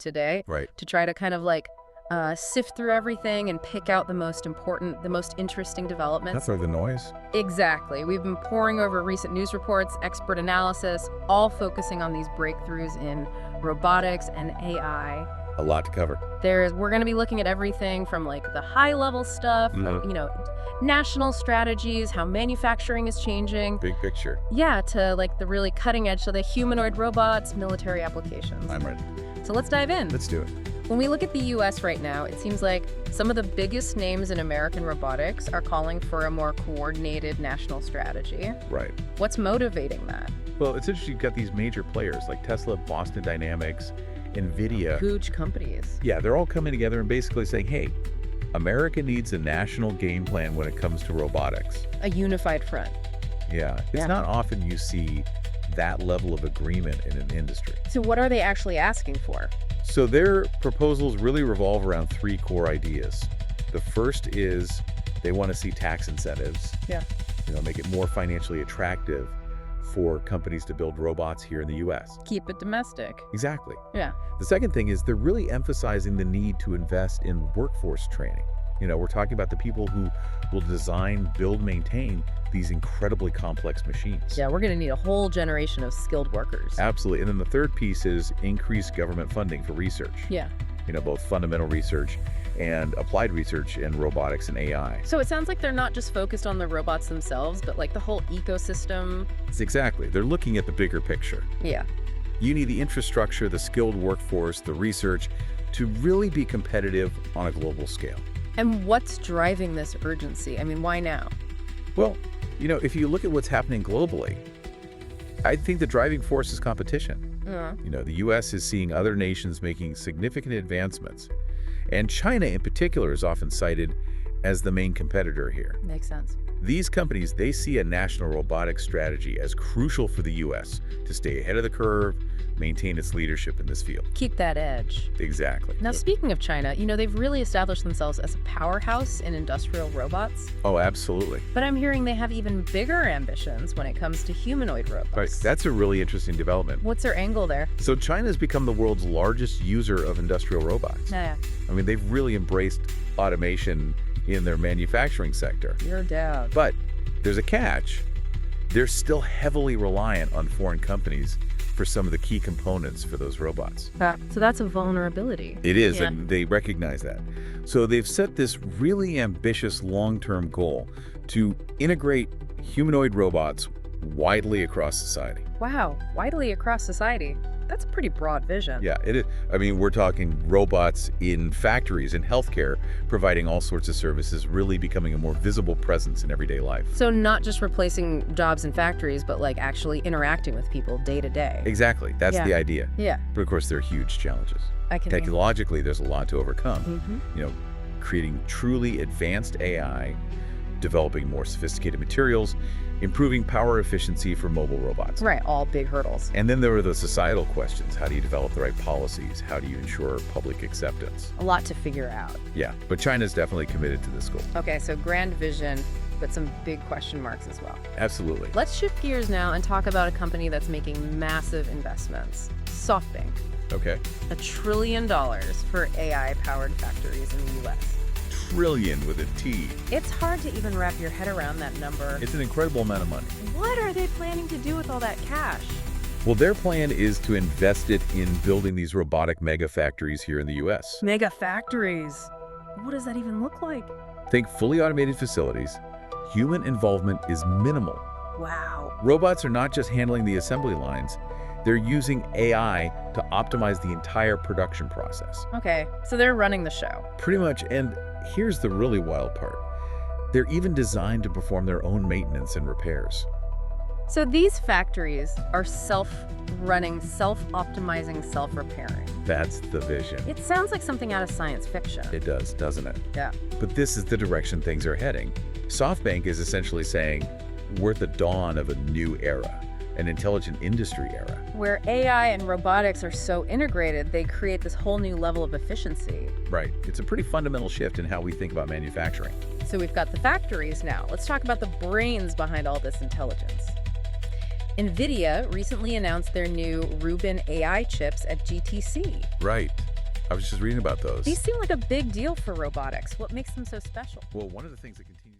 today Right. to try to kind of like sift through everything and pick out the most important, the most interesting developments. That's like the noise. Exactly. We've been poring over recent news reports, expert analysis, all focusing on these breakthroughs in robotics and AI. A lot to cover. We're going to be looking at everything from like the high level stuff, national strategies, how manufacturing is changing. Big picture. Yeah, to like the really cutting edge, so the humanoid robots, military applications. I'm ready. So let's dive in. Let's do it. When we look at the US right now, it seems like some of the biggest names in American robotics are calling for a more coordinated national strategy. Right. What's motivating that? Well, it's interesting. You've got these major players like Tesla, Boston Dynamics, NVIDIA. Huge companies. Yeah, they're all coming together and basically saying, hey, America needs a national game plan when it comes to robotics. A unified front. Yeah. It's not often you see that level of agreement in an industry. So what are they actually asking for? So their proposals really revolve around three core ideas. The first is they want to see tax incentives. Yeah. Make it more financially attractive for companies to build robots here in the US. Keep it domestic. Exactly. Yeah. The second thing is they're really emphasizing the need to invest in workforce training. We're talking about the people who will design, build, maintain these incredibly complex machines. Yeah, we're going to need a whole generation of skilled workers. Absolutely. And then the third piece is increased government funding for research. Yeah. Both fundamental research and applied research in robotics and AI. So it sounds like they're not just focused on the robots themselves, but like the whole ecosystem. Exactly. They're looking at the bigger picture. Yeah. You need the infrastructure, the skilled workforce, the research to really be competitive on a global scale. And what's driving this urgency? I mean, why now? Well, if you look at what's happening globally, I think the driving force is competition. The U.S. is seeing other nations making significant advancements, and China in particular is often cited as the main competitor here. Makes sense. These companies, they see a national robotics strategy as crucial for the U.S. to stay ahead of the curve, maintain its leadership in this field. Keep that edge. Exactly. Now, speaking of China, they've really established themselves as a powerhouse in industrial robots. Oh, absolutely. But I'm hearing they have even bigger ambitions when it comes to humanoid robots. Right. That's a really interesting development. What's their angle there? So China's become the world's largest user of industrial robots. Yeah. I mean, they've really embraced automation in their manufacturing sector. Your doubt. But there's a catch. They're still heavily reliant on foreign companies for some of the key components for those robots. So that's a vulnerability. It is, Yeah. and they recognize that. So they've set this really ambitious long-term goal to integrate humanoid robots widely across society. Wow, widely across society. That's a pretty broad vision. Yeah, it is. I mean, we're talking robots in factories, in healthcare, providing all sorts of services, really becoming a more visible presence in everyday life. So not just replacing jobs in factories, but like actually interacting with people day to day. Exactly. That's the idea. Yeah. But of course, there are huge challenges. Technologically, there's a lot to overcome. Creating truly advanced AI, developing more sophisticated materials, improving power efficiency for mobile robots. Right, all big hurdles. And then there are the societal questions. How do you develop the right policies? How do you ensure public acceptance? A lot to figure out. Yeah, but China's definitely committed to this goal. Okay, so grand vision, but some big question marks as well. Absolutely. Let's shift gears now and talk about a company that's making massive investments, SoftBank. Okay. $1 trillion for AI-powered factories in the U.S. Trillion with a T. It's hard to even wrap your head around that number. It's an incredible amount of money. What are they planning to do with all that cash? Well, their plan is to invest it in building these robotic mega factories here in the U.S. Mega factories. What does that even look like? Think fully automated facilities. Human involvement is minimal. Wow. Robots are not just handling the assembly lines. They're using AI to optimize the entire production process. Okay, so they're running the show. Pretty much, and here's the really wild part. They're even designed to perform their own maintenance and repairs. So these factories are self-running, self-optimizing, self-repairing. That's the vision. It sounds like something out of science fiction. It does, doesn't it? Yeah. But this is the direction things are heading. SoftBank is essentially saying we're at the dawn of a new era, an intelligent industry era. Where AI and robotics are so integrated, they create this whole new level of efficiency. Right. It's a pretty fundamental shift in how we think about manufacturing. So we've got the factories now. Let's talk about the brains behind all this intelligence. NVIDIA recently announced their new Rubin AI chips at GTC. Right. I was just reading about those. These seem like a big deal for robotics. What makes them so special? Well, one of the things that continues